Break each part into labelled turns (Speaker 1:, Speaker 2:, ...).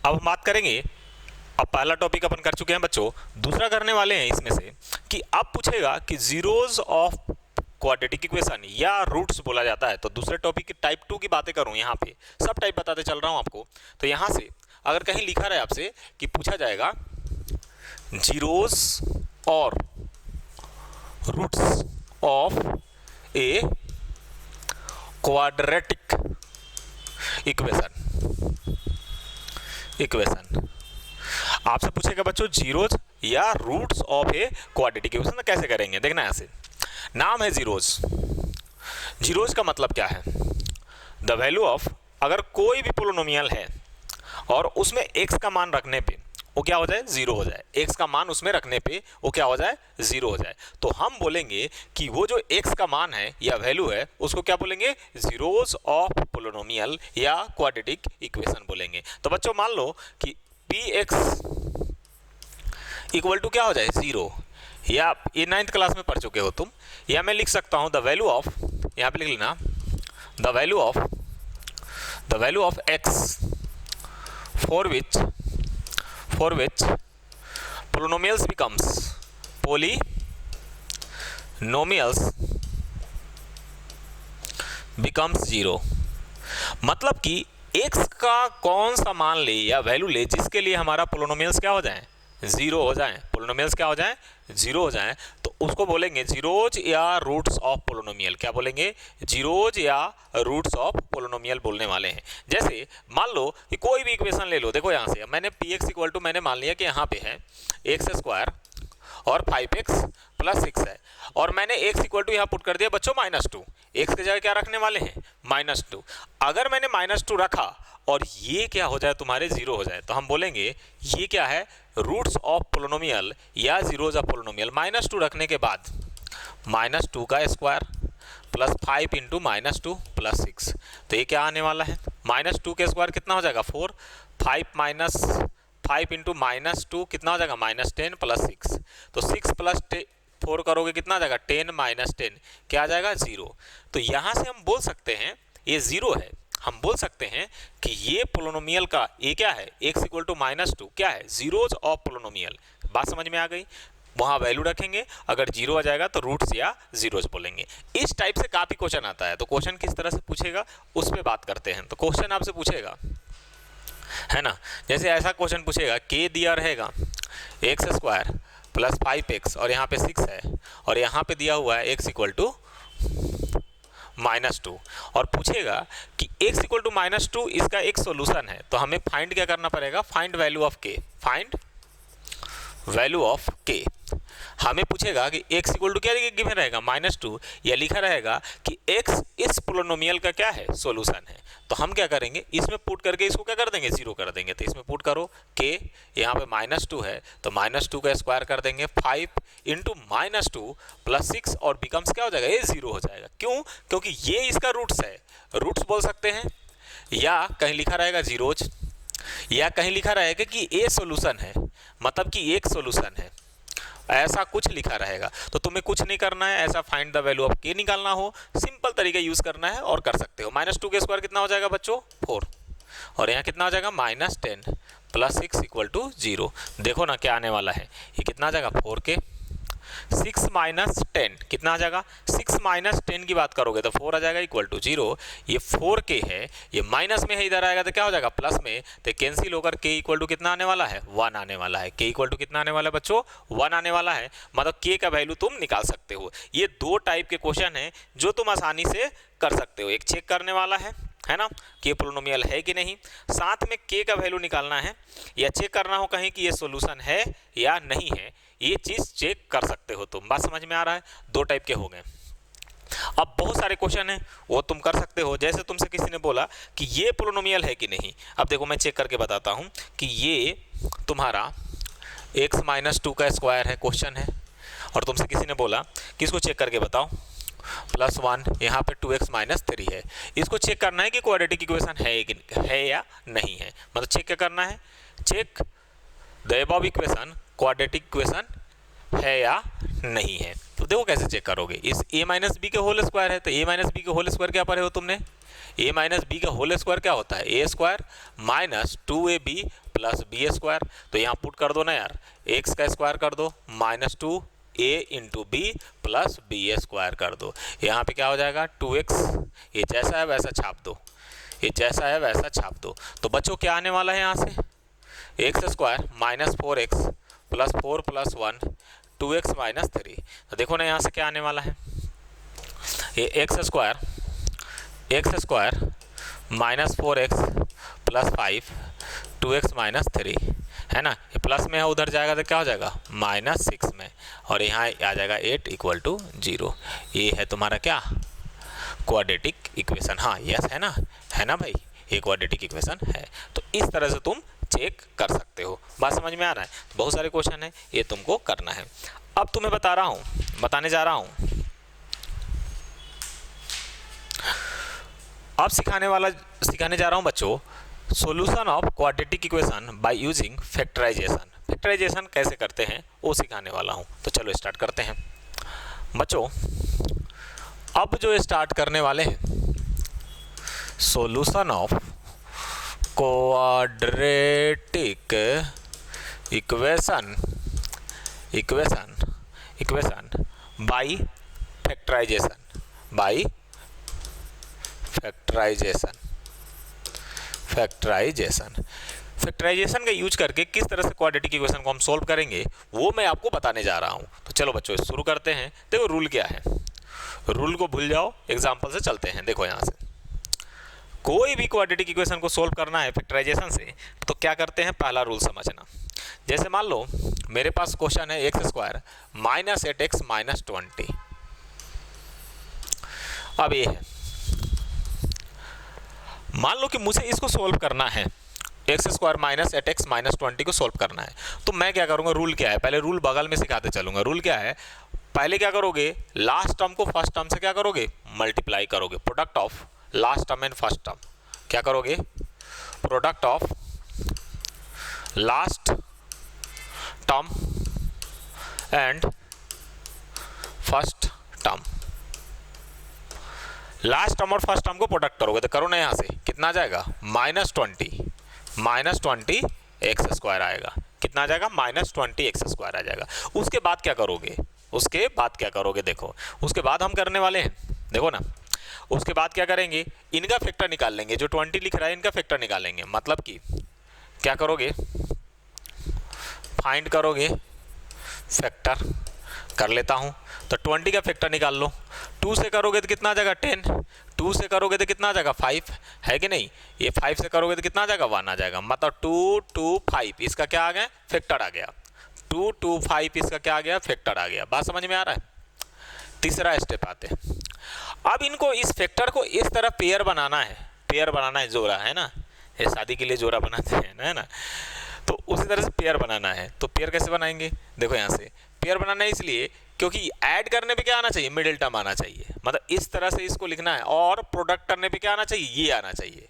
Speaker 1: अब हम बात करेंगे, अब पहला टॉपिक अपन कर चुके हैं बच्चों, दूसरा करने वाले हैं इसमें से कि अब पूछेगा कि जीरोज ऑफ क्वाड्रेटिक इक्वेशन या रूट्स बोला जाता है। तो दूसरे टॉपिक की टाइप 2 की बातें करूं, यहाँ पे सब टाइप बताते चल रहा हूं आपको। तो यहाँ से अगर कहीं लिखा रहे आपसे कि पूछा जाएगा जीरोज और roots of a quadratic equation आपसे पूछेगा बच्चों जीरोज या roots of a quadratic equation, कैसे करेंगे देखना। ऐसे नाम है जीरोज। जीरोज का मतलब क्या है? द वैल्यू ऑफ, अगर कोई भी पोलिनोमियल है और उसमें x का मान रखने पे वो क्या हो जाए, जीरो हो जाए। x का मान उसमें रखने पे वो क्या हो जाए, जीरो हो जाए। तो हम बोलेंगे कि वो जो x का मान है या वैल्यू है उसको क्या बोलेंगे, जीरोज ऑफ पोलिनोमियल या क्वाड्रेटिक इक्वेशन बोलेंगे। तो बच्चों मान लो कि px इक्वल टू क्या हो जाए, जीरो, या ये 9th क्लास में पढ़ चुके हो तुम, या मैं लिख सकता हूं द वैल्यू ऑफ, यहां पे लिख लेना the value of x for which polynomials becomes zero। मतलब कि x का कौन सा मान ले या वैल्यू ले जिसके लिए हमारा पोलिनोमियल्स क्या हो जाए, जीरो हो जाए, पोलिनोमियल्स क्या हो जाए, जीरो हो जाए, तो उसको बोलेंगे जीरोज या रूट्स ऑफ पोलिनोमियल। क्या बोलेंगे, जीरोज या रूट्स ऑफ पोलिनोमियल बोलने वाले हैं। जैसे मान लो कि कोई भी इक्वेशन ले लो, देखो यहाँ से मैंने px इक्वल टू मैंने मान लिया कि यहाँ पे है x स्क्वायर और 5x प्लस 6 है, और मैंने x इक्वल टू यहाँ पुट कर दिया बच्चों -2। x की जगह क्या रखने वाले हैं, -2। अगर मैंने -2 रखा और ये क्या हो जाए तुम्हारे जीरो हो जाए, तो हम बोलेंगे ये क्या है, रूट्स ऑफ पोलिनोमियल या जीरोज ऑफ पोलिनोमियल। -2 रखने के बाद -2 का स्क्वायर प्लस 5 इंटू -2 प्लस 6, तो ये क्या आने वाला है, -2 के स्क्वायर कितना हो जाएगा 4, 5 इंटू -2 कितना हो जाएगा -10 प्लस 6, तो 6 प्लस 4 करोगे कितना आ जाएगा 10 -10, क्या आ जाएगा 0। तो यहाँ से हम बोल सकते हैं ये 0 है। हम बोल सकते हैं कि ये पोलिनोमियल का ये क्या है, x इक्वल टू -2 क्या है, जीरोज ऑफ पोलिनोमियल। बात समझ में आ गई? वहाँ वैल्यू रखेंगे, अगर जीरो आ जाएगा तो रूट्स या जीरोज बोलेंगे। इस टाइप से काफ़ी क्वेश्चन आता है। तो क्वेश्चन किस तरह से पूछेगा उस पर बात करते हैं। तो क्वेश्चन आपसे पूछेगा, है ना, जैसे ऐसा क्वेश्चन पूछेगा k दिया रहेगा x स्क्वायर प्लस 5x और यहाँ पे 6 है, और यहाँ पे दिया हुआ है x इक्वल टू -2, और पूछेगा कि x इक्वल टू -2 इसका एक सोल्यूशन है। तो हमें फाइंड क्या करना पड़ेगा, find value of k, find value of k। हमें पूछेगा कि x इक्वल टू क्या गिवन रहेगा -2, या लिखा रहेगा कि x इस पोलिनोमियल का क्या है, सॉल्यूशन है। तो हम क्या करेंगे, इसमें पुट करके इसको क्या कर देंगे, जीरो कर देंगे। तो इसमें पुट करो k, यहाँ पे -2 है तो -2 का स्क्वायर कर देंगे, 5 इंटू -2 प्लस 6 और बिकम्स क्या हो जाएगा, ये जीरो हो जाएगा। क्यों? क्योंकि ये इसका रूट्स है, रूट्स बोल सकते हैं, या कहीं लिखा रहेगा जीरोज, या कहीं लिखा रहेगा कि ए सोल्यूशन है, मतलब कि एक सोल्यूशन है, ऐसा कुछ लिखा रहेगा। तो तुम्हें कुछ नहीं करना है, ऐसा फाइंड द वैल्यू ऑफ के निकालना हो, सिंपल तरीका यूज करना है और कर सकते हो। -2 के स्क्वायर कितना हो जाएगा बच्चों 4, और यहाँ कितना हो जाएगा -10 प्लस 6 इक्वल टू 0। देखो ना क्या आने वाला है, ये कितना आ जाएगा 4k, 6 माइनस 10 कितना आ जाएगा, 6 माइनस 10 की बात करोगे तो 4 आ जाएगा इक्वल टू 0। ये 4k है, ये माइनस में है, इधर आएगा तो क्या हो जाएगा प्लस में, तो कैंसिल होकर k इक्वल टू कितना आने वाला है, 1 आने वाला है। k इक्वल टू कितना आने वाला है बच्चों, 1 आने वाला है। मतलब k का वैल्यू तुम निकाल सकते हो। ये दो टाइप के क्वेश्चन हैं जो तुम आसानी से कर सकते हो। एक चेक करने वाला है ना, कि पोलिनोमियल है कि नहीं, साथ में k का वैल्यू निकालना है, या चेक करना हो कहीं कि ये सॉल्यूशन है या नहीं है, ये चीज़ चेक कर सकते हो तुम। बात समझ में आ रहा है? दो टाइप के हो गए। अब बहुत सारे क्वेश्चन हैं वो तुम कर सकते हो। जैसे तुमसे किसी ने बोला कि ये पोलिनोमियल है कि नहीं, अब देखो मैं चेक करके बताता हूँ कि ये तुम्हारा x माइनस 2 का स्क्वायर है, क्वेश्चन है, और तुमसे किसी ने बोला कि इसको चेक करके बताओ, +1 यहाँ पे 2x माइनस 3 है। इसको चेक करना है कि क्वाड्रेटिक इक्वेशन है या नहीं है। मतलब चेक क्या करना है, check the above equation quadratic equation है या नहीं है। तो देखो कैसे चेक करोगे, इस a माइनस बी के होल स्क्वायर है, तो a माइनस बी के होल स्क्वायर क्या पढ़े हो तुमने, a माइनस बी का होल स्क्वायर क्या होता है, A square minus 2ab plus B square. तो यहाँ पुट कर दो ना यार, x का स्क्वायर कर दो minus 2a into B plus B square कर दो। यहाँ पे क्या हो जाएगा 2x, ये जैसा है वैसा छाप दो, ये जैसा है वैसा छाप दो। तो बच्चों क्या आने वाला है यहाँ से, x square minus 4x plus 4 plus 1 2x minus 3। तो देखो ना यहाँ से क्या आने वाला है, ये x square minus 4x plus 5 2x minus 3 है ना, ये प्लस में है उधर जाएगा तो क्या हो जाएगा माइनस 6 में, और यहाँ आ जाएगा 8 इक्वल टू 0। ये है तुम्हारा क्या क्वाड्रेटिक इक्वेशन। हाँ यस है ना भाई, ये क्वाड्रेटिक इक्वेशन है। तो इस तरह से तुम चेक कर सकते हो। बात समझ में आ रहा है। तो बहुत सारे क्वेश्चन है, ये तुमको करना है। अब तुम्हें बताने जा रहा हूँ अब सिखाने जा रहा हूँ बच्चों solution of quadratic equation by using factorisation. Factorisation कैसे करते हैं वो सिखाने वाला हूँ। तो चलो स्टार्ट करते हैं बच्चों। अब जो स्टार्ट करने वाले हैं solution of quadratic equation by factorisation का यूज करके किस तरह से क्वाड्रेटिक इक्वेशन को हम सोल्व करेंगे वो मैं आपको बताने जा रहा हूं। तो चलो बच्चों शुरू करते हैं। देखो रूल क्या है, रूल को भूल जाओ, एग्जांपल से चलते हैं। देखो यहाँ से कोई भी क्वाड्रेटिक इक्वेशन को सोल्व करना है फैक्टराइजेशन से, तो क्या करते हैं, पहला रूल समझना। जैसे मान लो मेरे पास क्वेश्चन है x square minus 8x minus 20। अब ये है, मान लो कि मुझे इसको सोल्व करना है, x square minus 8x minus 20 को सोल्व करना है। तो मैं क्या करूंगा, रूल क्या है, पहले रूल बगल में सिखाते चलूंगा। रूल क्या है, पहले क्या करोगे, लास्ट टर्म को फर्स्ट टर्म से क्या करोगे, मल्टीप्लाई करोगे। Product of last term and first term क्या करोगे, product of last term and first term. Last term और फर्स्ट टर्म को प्रोडक्ट करोगे तो करो ना, यहाँ से कितना आ जाएगा माइनस 20 एक्स स्क्वायर आएगा। कितना आ जाएगा माइनस 20 एक्स स्क्वायर आ जाएगा। उसके बाद क्या करोगे, देखो उसके बाद हम करने वाले हैं, देखो ना उसके बाद क्या करेंगे, इनका फैक्टर निकाल लेंगे। जो 20 लिख रहा है इनका फैक्टर निकालेंगे। मतलब कि क्या करोगे, फाइंड करोगे, फैक्टर कर लेता हूं। तो 20 का फैक्टर निकाल लो। 2 से करोगे तो कितना आ जाएगा 10, 2 से करोगे तो कितना आ जाएगा 5, है कि नहीं। ये 5 से करोगे तो कितना आ जाएगा 1 आ जाएगा। मतलब 2 2 5 इसका क्या आ गया, फैक्टर आ गया। 2 2 5 इसका क्या आ गया, फैक्टर आ गया। बात समझ में आ रहा है। तीसरा स्टेप आते हैं। अब इनको इस फैक्टर को इस तरह पेयर बनाना है, जोड़ा है ना, ये शादी के लिए जोड़ा बनाते हैं ना, है ना। तो उसी तरह से पेयर बनाना है। तो पेयर कैसे बनाएंगे, देखो यहाँ से पेयर बनाना है इसलिए क्योंकि ऐड करने पे क्या आना चाहिए, मिडिल टर्म आना चाहिए। मतलब इस तरह से इसको लिखना है। और प्रोडक्ट करने पे क्या आना चाहिए, ये आना चाहिए।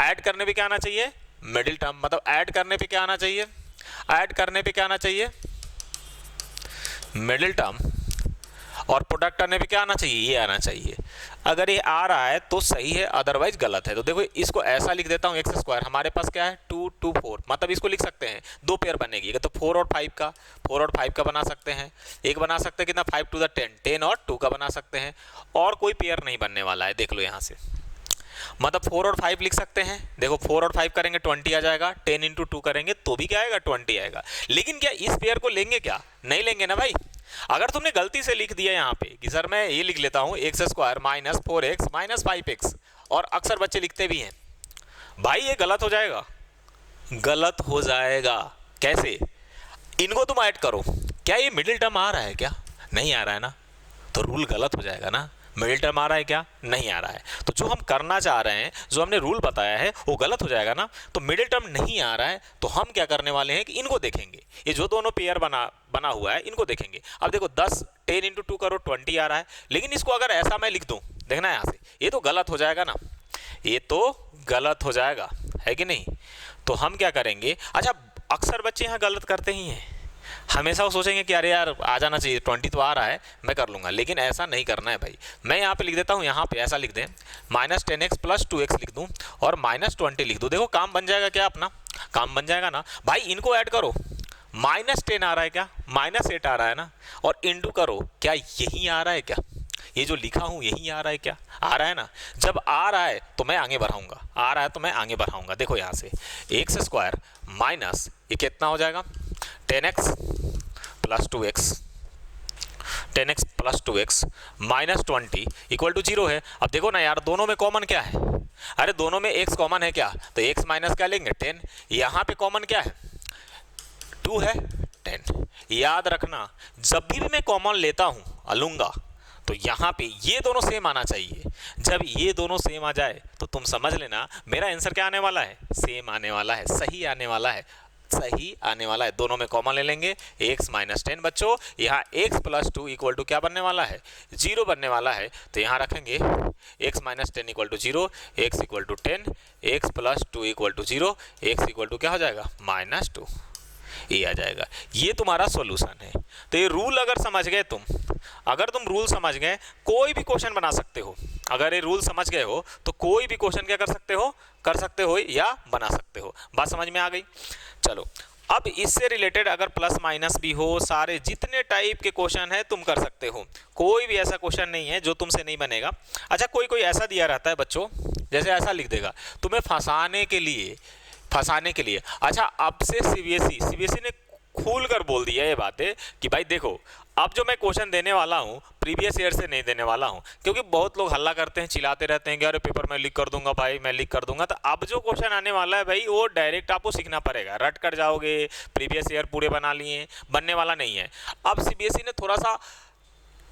Speaker 1: ऐड करने पे क्या आना चाहिए, मिडिल टर्म। मतलब ऐड करने पे क्या आना चाहिए, मिडिल टर्म। और प्रोडक्ट करने पे क्या आना चाहिए, ये आना चाहिए। अगर ये आ रहा है तो सही है, अदरवाइज गलत है। तो देखो इसको ऐसा लिख देता हूँ, एक्स स्क्वायर हमारे पास क्या है 2 2 4। मतलब इसको लिख सकते हैं, 2 पेयर बनेगी। तो 4 और 5 का बना सकते हैं। एक बना सकते हैं कितना 5 to the 10 और 2 का बना सकते हैं। और कोई पेयर नहीं बनने वाला है, देख लो यहाँ से। मतलब 4 और 5 लिख सकते हैं। देखो 4 और 5 करेंगे 20 आ जाएगा। 10 इंटू 2 करेंगे तो भी क्या आएगा 20 आएगा। लेकिन क्या इस पेयर को लेंगे, क्या नहीं लेंगे ना भाई। अगर तुमने गलती से लिख दिया यहाँ पे कि सर मैं ये लिख लेता हूँ x square minus 4x minus 5x, और अक्सर बच्चे लिखते भी हैं भाई, ये गलत हो जाएगा। कैसे, इनको तुम ऐड करो। क्या ये मिडिल टर्म आ रहा है, क्या नहीं आ रहा है ना, तो रूल गलत हो जाएगा ना। मिडिल टर्म आ रहा है, क्या नहीं आ रहा है। तो जो हम करना चाह रहे हैं, जो हमने रूल बताया है वो गलत हो जाएगा ना। तो मिडिल टर्म नहीं आ रहा है तो हम क्या करने वाले हैं कि इनको देखेंगे। ये जो दोनों पेयर बना हुआ है इनको देखेंगे। अब देखो 10 इंटू 2 करो 20 आ रहा है। लेकिन इसको अगर ऐसा मैं लिख दूं, देखना यहाँ से, ये तो गलत हो जाएगा ना, ये तो गलत हो जाएगा, है कि नहीं। तो हम क्या करेंगे, अच्छा अक्सर बच्चे यहाँ गलत करते ही हैं। हमेशा वो सोचेंगे कि अरे यार आ जाना चाहिए, 20 तो आ रहा है, मैं कर लूँगा, लेकिन ऐसा नहीं करना है भाई। मैं यहाँ पे लिख देता हूँ, यहाँ पे ऐसा लिख दें -10x + 2x लिख दूँ और -20 लिख दूँ। देखो काम बन जाएगा क्या अपना, काम बन जाएगा ना भाई। इनको ऐड करो, -10 आ रहा है क्या, -8 आ रहा है ना, और इंटू करो, क्या यही आ रहा है क्या, ये जो लिखा हूँ यही आ रहा है क्या, आ रहा है ना। जब आ रहा है तो मैं आगे बढ़ाऊंगा, आ रहा है तो मैं आगे बढ़ाऊंगा। देखो यहाँ से x² माइनस ये कितना हो जाएगा 10x + 2x, 10x + 2x -20 = 0 है। अब देखो ना यार, दोनों में कॉमन क्या है, अरे दोनों में x कॉमन है क्या, तो x माइनस क्या लेंगे 10, यहाँ पे कॉमन क्या है 2 है 10। याद रखना जब भी मैं कॉमन लेता हूँ लूंगा तो यहाँ पे ये दोनों सेम आना चाहिए। जब ये दोनों सेम आ जाए तो तुम समझ लेना मेरा आंसर क्या आने वाला है, सेम आने वाला है, सही आने वाला है, सही आने वाला है। दोनों में कॉमन ले लेंगे, x - 10 बच्चों, यहाँ x + 2 = क्या बनने वाला है 0 बनने वाला है। तो यहाँ रखेंगे x - 10 = 0, x = 10, x + 2 = 0, x = क्या हो जाएगा -2, ये आ जाएगा। ये तुम्हारा सॉल्यूशन है। तो ये रूल अगर समझ गए तुम, अगर तुम रूल समझ गए कोई भी क्वेश्चन बना सकते हो। अगर ये रूल समझ गए हो तो कोई भी क्वेश्चन क्या कर सकते हो, कर सकते हो या बना सकते हो। बात समझ में आ गई। चलो अब इससे रिलेटेड अगर प्लस माइनस भी हो, सारे जितने टाइप के क्वेश्चन है तुम कर सकते हो, कोई भी ऐसा क्वेश्चन नहीं है जो तुमसे नहीं बनेगा। अच्छा कोई कोई ऐसा दिया रहता है बच्चों, जैसे ऐसा लिख देगा तुम्हें फंसाने के लिए, फंसाने के लिए। अच्छा अब से सीबीएसई ने खुल कर बोल दिया ये बातें कि भाई देखो अब जो मैं क्वेश्चन देने वाला हूँ प्रीवियस ईयर से नहीं देने वाला हूँ, क्योंकि बहुत लोग हल्ला करते हैं, चिल्लाते रहते हैं कि अरे पेपर मैं लीक कर दूंगा भाई, मैं लीक कर दूंगा। तो अब जो क्वेश्चन आने वाला है भाई वो डायरेक्ट आपको सीखना पड़ेगा, रट कर जाओगे प्रीवियस ईयर पूरे बना लिए, बनने वाला नहीं है। अब सीबीएसई ने थोड़ा सा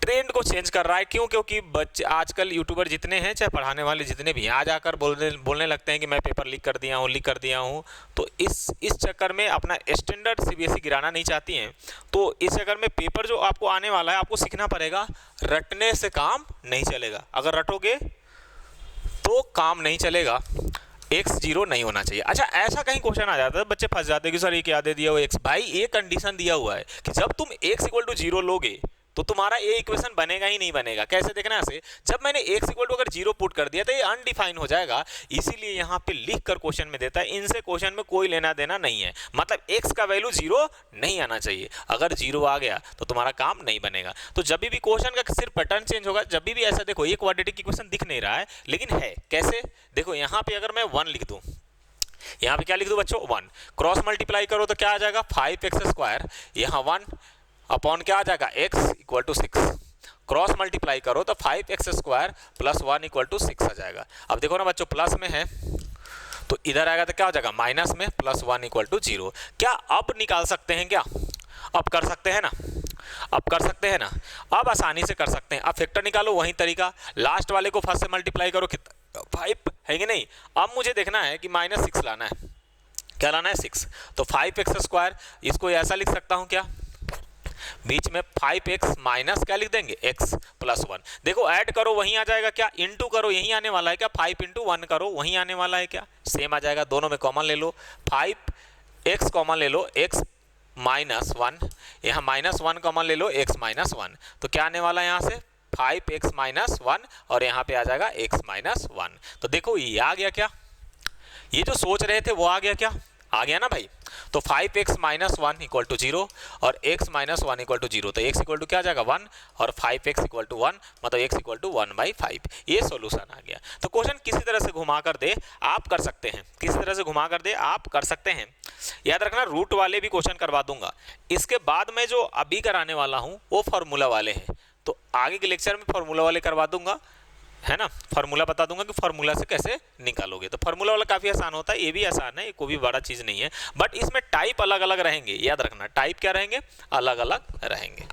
Speaker 1: ट्रेंड को चेंज कर रहा है। क्यों? क्योंकि बच्चे आजकल यूट्यूबर जितने हैं, चाहे पढ़ाने वाले जितने भी हैं, आ जाकर बोलने लगते हैं कि मैं पेपर लीक कर दिया हूँ। तो इस चक्कर में अपना स्टैंडर्ड सीबीएसई गिराना नहीं चाहती हैं। तो इस चक्कर में पेपर जो आपको आने वाला है आपको सीखना पड़ेगा, रटने से काम नहीं चलेगा। अगर रटोगे तो काम नहीं चलेगा, x 0 नहीं होना चाहिए। अच्छा ऐसा कहीं क्वेश्चन आ जाता है, बच्चे फंस जाते हैं कि सर ये क्या दे दिया हो x। भाई ये कंडीशन दिया हुआ है कि जब तुम x = 0 लोगे तो तुम्हारा ये इक्वेशन बनेगा ही नहीं बनेगा। कैसे देखना ऐसे, जब मैंने x = अगर 0 पुट कर दिया तो ये अनडिफाइन हो जाएगा, इसीलिए यहाँ पे लिख कर क्वेश्चन में देता है। इनसे क्वेश्चन में कोई लेना देना नहीं है, मतलब x का वैल्यू 0 नहीं आना चाहिए। अगर 0 आ गया तो तुम्हारा काम नहीं बनेगा। तो जब भी क्वेश्चन का सिर्फ पैटर्न चेंज होगा, जब भी ऐसा देखो ये क्वाड्रेटिक इक्वेशन दिख नहीं रहा है लेकिन है, कैसे देखो यहाँ पे अगर मैं 1 लिख दूँ, यहाँ पे क्या लिख दूँ बच्चों 1, क्रॉस मल्टीप्लाई करो तो क्या आ जाएगा 5x², यहाँ 1 अपॉन क्या आ जाएगा x = 6, क्रॉस मल्टीप्लाई करो तो 5x² + 1 = 6 आ जाएगा। अब देखो ना बच्चों प्लस में है तो इधर आएगा तो क्या हो जाएगा माइनस में, +1 = 0। क्या अब निकाल सकते हैं क्या? अब कर सकते हैं ना, अब कर सकते हैं ना, अब आसानी से कर सकते हैं। अब फैक्टर निकालो, वही तरीका, लास्ट वाले को फर्स्ट से मल्टीप्लाई करो, कितना 5 है कि नहीं। अब मुझे देखना है कि -6 लाना है, क्या लाना है 6, तो 5x², इसको ऐसा लिख सकता हूँ क्या, बीच में 5x माइनस क्या लिख देंगे x + 1। देखो ऐड करो वहीं आ जाएगा क्या, इंटू करो यहीं आने वाला है क्या, 5 × 1 करो वहीं आने वाला है क्या, सेम आ जाएगा। दोनों में कॉमन ले लो, 5x कॉमन ले लो, x - 1, यहाँ -1 कॉमन ले लो, x - 1, तो क्या आने वाला है यहाँ से 5x - 1 और यहाँ पे आ जाएगा x - 1। तो देखो ये आ गया क्या, ये जो सोच रहे थे वो आ गया क्या, आ गया ना भाई। तो 5x - 1 = 0 और x - 1 = 0, तो x = क्या आ जाएगा 1 और 5x = 1, मतलब x = 1/5। ये सॉल्यूशन आ गया। तो क्वेश्चन किसी तरह से घुमा कर दे आप कर सकते हैं, किसी तरह से घुमा कर दे आप कर सकते हैं। याद रखना रूट वाले भी क्वेश्चन करवा दूंगा। इसके बाद मैं जो अभी कराने वाला हूँ वो फार्मूला वाले हैं, तो आगे के लेक्चर में फार्मूला वाले करवा दूंगा, है ना। फार्मूला बता दूंगा कि फार्मूला से कैसे निकालोगे। तो फार्मूला वाला काफ़ी आसान होता है, ये भी आसान है, ये कोई भी बड़ा चीज़ नहीं है, बट इसमें टाइप अलग अलग रहेंगे। याद रखना टाइप क्या रहेंगे, अलग अलग रहेंगे।